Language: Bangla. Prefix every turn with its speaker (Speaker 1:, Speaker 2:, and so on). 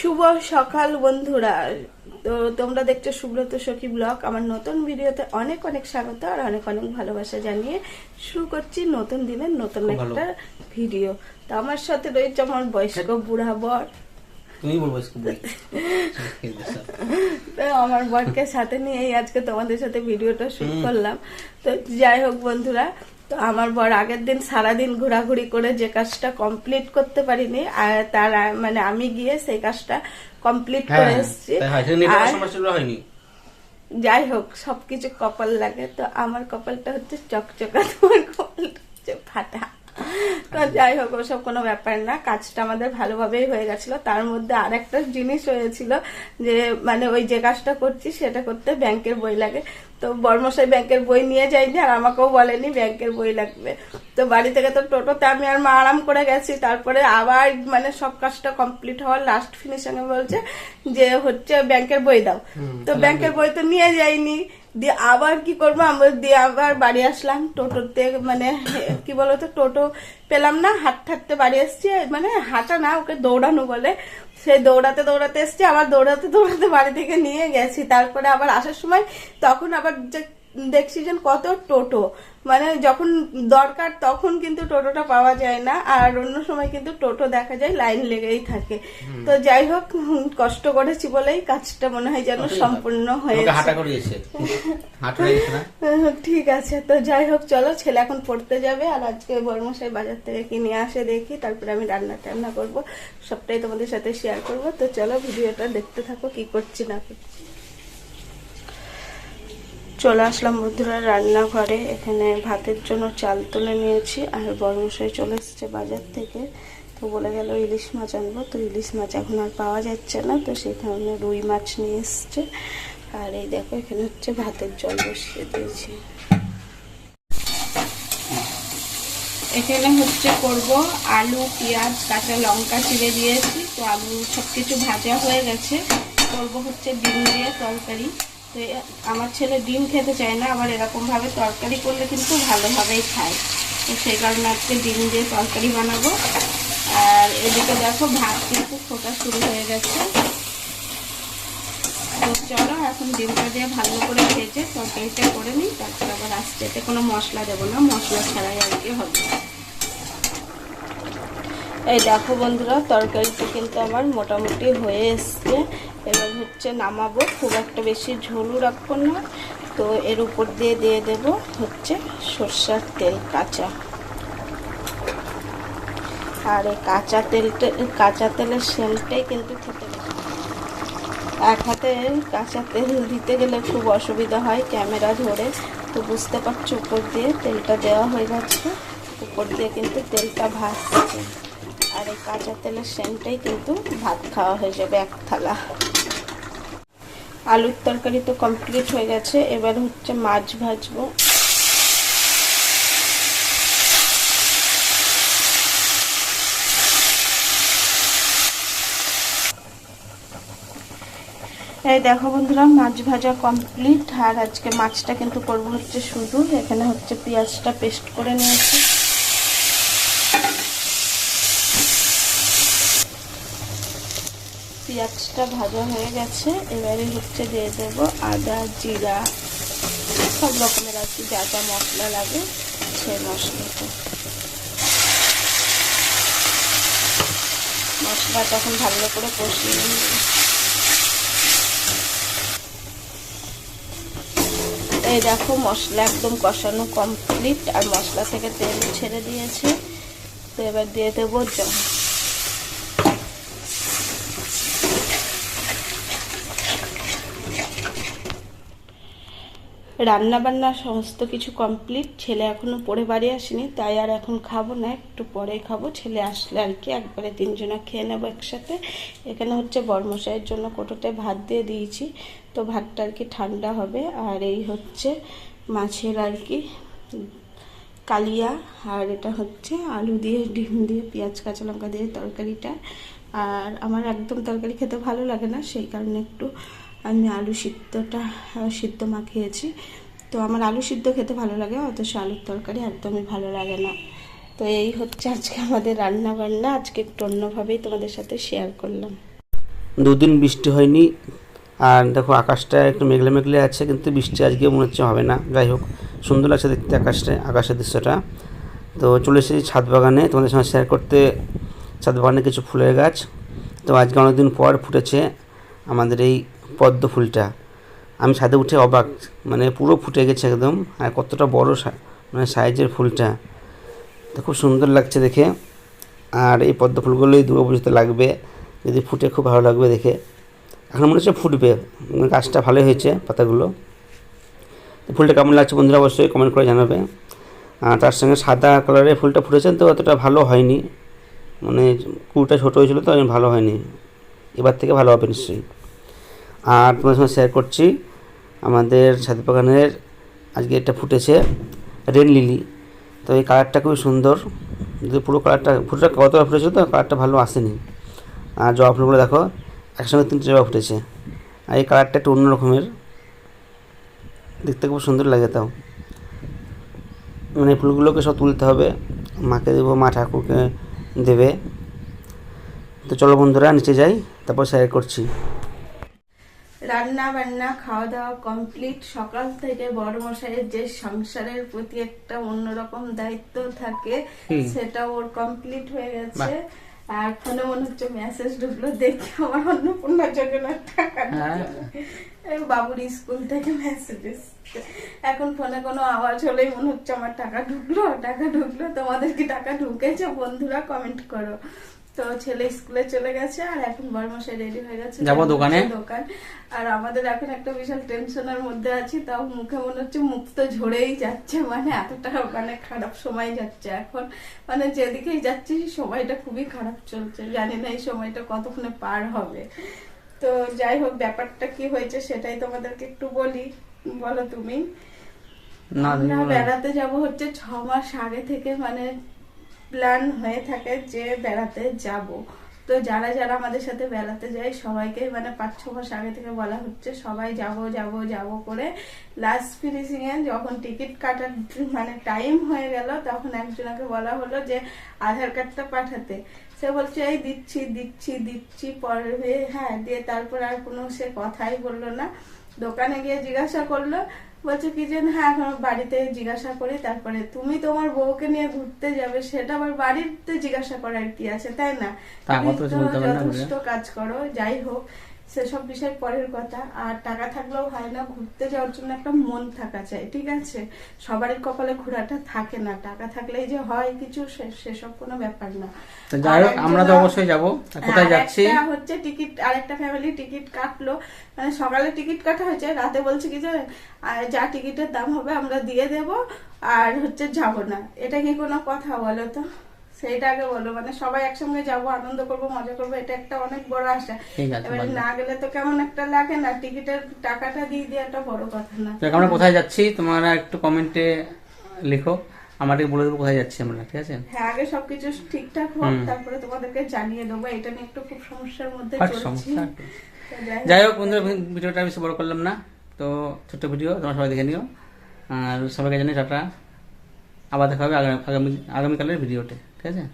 Speaker 1: শুভ সকাল বন্ধুরা। তো তোমরা দেখছো সুব্রত সখী ব্লগ। আমার নতুন ভিডিওতে অনেক অনেক স্বাগত আর অনেক অনেক ভালোবাসা জানিয়ে শুরু করছি নতুন দিনের নতুন একটা ভিডিও। তো আমার সাথে রয়েছে আমার বয়স্ক বুড়া বর। তো আমার বরকে সাথে নিয়ে আজকে তোমাদের সাথে ভিডিওটা শুরু করলাম। তো যাই হোক বন্ধুরা, তো আমার বর আগের দিন সারাদিন ঘোরাঘুরি করে যে কাজটা কমপ্লিট করতে পারিনি, আর তার মানে আমি গিয়ে সেই কাজটা কমপ্লিট করে এসেছি। যাই হোক, সবকিছু কপাল লাগে। তো আমার কপালটা হচ্ছে চকচকা, তোমার কপালটা হচ্ছে ফাটা। তো যাই হোক, ওসব কোনো ব্যাপার না। কাজটা আমাদের ভালোভাবেই হয়ে গেছিল। তার মধ্যে আর একটা জিনিস হয়েছিল যে মানে ওই যে কাজটা করছি সেটা করতে ব্যাংকের বই লাগে। তো বর্মশাই ব্যাংকের বই নিয়ে যায়নি আর আমাকেও বলেনি ব্যাংকের বই লাগবে। তো বাড়ি থেকে তো টোটোতে আমি আর মা আরাম করে গেছি। তারপরে আবার মানে সব কাজটা কমপ্লিট হওয়ার লাস্ট ফিনিশিং এ বলছে যে হচ্ছে ব্যাংকের বই দাও। তো ব্যাংকের বই তো নিয়ে যাইনি। দিয়ে আবার কি করবো, আমরা দিয়ে আবার বাড়ি আসলাম টোটোতে। মানে কি বলতো, টোটো পেলাম না, হাঁটতে হাঁটতে বাড়ি এসছি। মানে হাঁটা না, ওকে দৌড়ানো বলে। সে দৌড়াতে দৌড়াতে এসছি, আবার দৌড়াতে দৌড়াতে বাড়ি থেকে নিয়ে গেছি। তারপরে আবার আসার সময় তখন আবার দেখছি যে কত টোটো, মানে যখন দরকার তখন কিন্তু টোটোটা পাওয়া যায় না, আর অন্য সময় কিন্তু টোটো দেখা যায় লাইন লেগেই থাকে। তো যাই হোক, কষ্ট করেছি বলেই কাজটা মনে হয় যেন সম্পূর্ণ হয়েছে। ঠিক আছে, তো যাই হোক, চলো ছেলে এখন পড়তে যাবে। আর আজকে বর্মশাই বাজার থেকে কিনে আসে দেখি, তারপরে আমি রান্না করব, সবটাই তোমাদের সাথে শেয়ার করব। তো চলো ভিডিওটা দেখতে থাকো কি করছি না করছি। চলে আসলাম বন্ধুরা রান্নাঘরে। এখানে ভাতের জন্য চাল তুলে নিয়েছি, আর বর্মশাই চলে এসেছে বাজার থেকে। তো বলে গেল ইলিশ মাছ আনবো। তো ইলিশ মাছ এখন আর পাওয়া যাচ্ছে না, তো সেই কারণে রুই মাছ নিয়ে এসছে। আর এই দেখো, এখানে হচ্ছে ভাতের জল বসিয়ে দিয়েছি। এখানে হচ্ছে করব আলু, পেঁয়াজ, কাঁচা লঙ্কা চিড়ে দিয়েছি। তো আলু সবকিছু ভাজা হয়ে গেছে। করব হচ্ছে ডিম দিয়ে তরকারি। তো আমার ছেলে ডিম খেতে চায় না, আবার এরকম ভাবে তরকারি করলে কিন্তু ভালোভাবেই খায়। তো সেই কারণে আজকে ডিম দিয়ে তরকারি বানাবো। আর এদিকে দেখো ভাত কিন্তু ফোটা শুরু হয়ে গেছে। তো চলো এখন ডিমটা দিয়ে ভালো করে ভেজে তরকারিটা করে নিই, তারপর আবার আসছে। এতে কোনো মশলা দেবো না, মশলা ছাড়াই আর কি হবে। এই দেখো বন্ধুরা, তরকারিটা কিন্তু আমার মোটামুটি হয়ে এসছে। এবার হচ্ছে নামাবো, খুব একটা বেশি ঝোলও রাখবো না। তো এর উপর দিয়ে দিয়ে দেব হচ্ছে সরষের তেল কাঁচা। আর এই কাঁচা তেলের সেন্টটাই কিন্তু খেতে হবে। এক হাতে কাঁচা তেল দিতে গেলে খুব অসুবিধা হয় ক্যামেরা ধরে। তো বুঝতে পারছো, উপর দিয়ে তেলটা দেওয়া হয়ে গেছে, উপর দিয়ে কিন্তু তেলটা ভাসছে। আর এই কাঁচা তেলের সেন্টটাই কিন্তু ভাত খাওয়া হয়ে যাবে এক থালা। আলুর তরকারি তো কমপ্লিট হয়ে গেছে। এবার হচ্ছে মাছ ভাজবো। এই দেখো বন্ধুরা, মাছ ভাজা কমপ্লিট। আর আজকে মাছটা কিন্তু করবো হচ্ছে শুধু। এখানে হচ্ছে পেঁয়াজটা পেস্ট করে নিয়েছি। পেঁয়াজটা ভাজা হয়ে গেছে। এবারে হচ্ছে দিয়ে দেব আদা, জিরা, সব রকমের আর কি যা যা মশলা লাগে সেই মশলাটা। মশলা তখন ভালো করে কষিয়ে নিই। এই দেখো, মশলা একদম কষানো কমপ্লিট, আর মশলা থেকে তেল ছেড়ে দিয়েছে। তো এবার দিয়ে দেবো জল। রান্না বান্না সমস্ত কিছু কমপ্লিট। ছেলে এখনো পড়ে বাড়ি আসেনি, তাই আর এখন খাবো না, একটু পরে খাবো। ছেলে আসলে আর কি একবারে তিনজনা খেয়ে নেবো একসাথে। এখানে হচ্ছে বর্মশাইয়ের জন্য কোটোতে ভাত দিয়ে দিয়েছি। তো ভাতটা আর কি ঠান্ডা হবে। আর এই হচ্ছে মাছের আর কি কালিয়া। আর এটা হচ্ছে আলু দিয়ে, ডিম দিয়ে, পেঁয়াজ, কাঁচা লঙ্কা দিয়ে তরকারিটা। আর আমার একদম তরকারি খেতে ভালো লাগে না, সেই কারণে একটু আমি আলু সিদ্ধ মাখিয়েছি। তো আমার আলু সিদ্ধ খেতে ভালো লাগে, অথচ আলুর তরকারি একদমই ভালো লাগে না। তো এই হচ্ছে আজকে আমাদের রান্না বান্না। আজকে একটু অন্যভাবেই তোমাদের সাথে শেয়ার করলাম।
Speaker 2: দুদিন বৃষ্টি হয়নি। আর দেখো আকাশটা একটু মেঘলে মেঘলে আছে, কিন্তু বৃষ্টি আজকে মনে হচ্ছে হবে না। যাই হোক, সুন্দর লাগছে দেখতে আকাশের দৃশ্যটা। তো চলে এসেছি ছাদ বাগানে তোমাদের সঙ্গে শেয়ার করতে, ছাদ বাগানে কিছু ফুলের গাছ। তো আজকে অনেকদিন পর ফুটেছে আমাদের এই পদ্ম ফুলটা। আমি ছাদে উঠে অবাক, মানে পুরো ফুটে গেছে একদম। আর কতটা বড় মানে সাইজের ফুলটা, তো খুব সুন্দর লাগছে দেখে। আর এই পদ্ম ফুলগুলোই দুর্গাপুজোতে লাগবে, যদি ফুটে খুব ভালো লাগবে দেখে। এখন মনে হচ্ছে ফুটবে, গাছটা ভালোই হয়েছে পাতাগুলো। তো ফুলটা কেমন লাগছে বন্ধুরা অবশ্যই কমেন্ট করে জানাবে। আর তার সঙ্গে সাদা কালারের ফুলটা ফুটেছে, তো অতটা ভালো হয়নি, মানে কুড়িটা ছোটো হয়েছিল তো ভালো হয়নি। এবার থেকে ভালো হবে নিশ্চয়ই। আর তোমার সঙ্গে শেয়ার করছি আমাদের ছাদ বাগানের আজকে এটা ফুটেছে রেন লিলি। তো এই কালারটা খুবই সুন্দর, যদি পুরো ফুলটা কতটা ফুটেছিল তো কালারটা ভালো আসেনি। আর জবা ফুলগুলো দেখো একসঙ্গে 3টে জবা ফুটেছে। আর এই কালারটা একটু অন্য রকমের, দেখতে খুব সুন্দর লাগে। তাও মানে ফুলগুলোকে সব তুলতে হবে, মাকে দেবো, মা ঠাকুরকে দেবে। তো চলো বন্ধুরা নিচে যাই, তারপর শেয়ার করছি।
Speaker 1: রান্না বান্না খাওয়া দাওয়া কমপ্লিট। সকাল থেকে বড় মশাইয়ের যে সংসারের প্রতি একটা অন্যরকম দায়িত্ব থাকে, সেটা ওর কমপ্লিট হয়ে গেছে। আর ফোনে মনে হচ্ছে মেসেজ ঢুকলো, দেখি আমার অন্নপূর্ণা যোজনার টাকা বাবুর স্কুল থেকে মেসেজ এসছে। এখন ফোনে কোনো আওয়াজ হলেই মনে হচ্ছে আমার টাকা ঢুকলো। তোমাদের কি টাকা ঢুকেছে বন্ধুরা? কমেন্ট করো। তো ছেলে স্কুলে চলে গেছে, আর এখন বড়মশাই রেডি হয়ে গেছে,
Speaker 2: যাবো দোকান।
Speaker 1: আর আমাদের এখন একটা বিশাল টেনশনের মধ্যে আছি। তাও মুখে মনে হচ্ছে মুখ তো ঝরেই যাচ্ছে, মানে এতটা মানে খারাপ সময় যাচ্ছে এখন। মানে যেদিকেই যাচ্ছি সময়টা খুবই খারাপ চলছে, জানি না এই সময়টা কতক্ষণে পার হবে। তো যাই হোক, ব্যাপারটা কি হয়েছে সেটাই তোমাদেরকে একটু বলি। বলো তুমি। আমরা বেড়াতে যাব হচ্ছে 6 মাস আগে থেকে, মানে প্ল্যান হয়ে থাকে যে বেড়াতে যাব। তো যারা যারা আমাদের সাথে বেড়াতে যায় সবাইকে মানে 5-6 মাস আগে থেকে বলা হচ্ছে সবাই যাব করে। লাস্ট ফিনিশিং এ যখন টিকিট কাটার মানে টাইম হয়ে গেল, তখন একজনকে বলা হলো যে আধার কার্ডটা পাঠাতে। সে বলছে এই দিচ্ছি পরে, হ্যাঁ দিয়ে তারপর আর কোনো সে কথাই বললো না। দোকানে গিয়ে জিজ্ঞাসা করলো, বলছে কি যে হ্যাঁ এখন বাড়িতে জিজ্ঞাসা করি। তারপরে তুমি তোমার বউকে নিয়ে ঘুরতে যাবে, সেটা আবার বাড়িতে জিজ্ঞাসা করার কি আছে, তাই না? যথেষ্ট কাজ করো। যাই হোক, সেসব বিষয় পরের কথা। আর টাকা থাকলেও হয় না, ঘুরতে যাওয়ার জন্য একটা মন থাকা চাই, ঠিক আছে? সবারই কপালে ঘোরাটা থাকে না, টাকা থাকলেই যে হয় কিছু সেসব কোনো ব্যাপার না।
Speaker 2: যাই হোক, আমরা তো অবশ্যই যাব। কোথায় যাচ্ছি
Speaker 1: হচ্ছে টিকিট, আরেকটা ফ্যামিলি টিকিট কাটলো, মানে সকালে টিকিট কাটা হয়েছে, রাতে বলছে কি যে যা টিকিটের দাম হবে আমরা দিয়ে দেব, আর হচ্ছে যাব না। এটা কি কোনো কথা বলো তো? সেইটা আগে বলো, মানে সবাই একসঙ্গে যাবো, আনন্দ করবো, মজা করবো, এটা একটা অনেক বড় আশা। এবারে না গেলে তো কেমন একটা লাগে না? টিকিটের টাকাটা দিয়ে দেওয়াটা বড় কথা না।
Speaker 2: আমরা কোথায় যাচ্ছি তোমরা একটু কমেন্টে লিখো, আমাকে বলে দেবো কোথায় যাচ্ছি আমরা, ঠিক আছে?
Speaker 1: হ্যাঁ, আগে সবকিছু ঠিকঠাক হোক, তারপরে তোমাদেরকে জানিয়ে দেবো। এটা নিয়ে একটু খুব সমস্যার মধ্যে চলছি।
Speaker 2: যাই হোক বন্ধুরা, ভিডিওটা বেশি বড় করলাম না, তো ছোট্ট ভিডিও, তোমরা সবাই দেখে নিও। আর সবাইকে জানি টাটা, আবার দেখা হবে আগামীকালের ভিডিওতে, ঠিক আছে?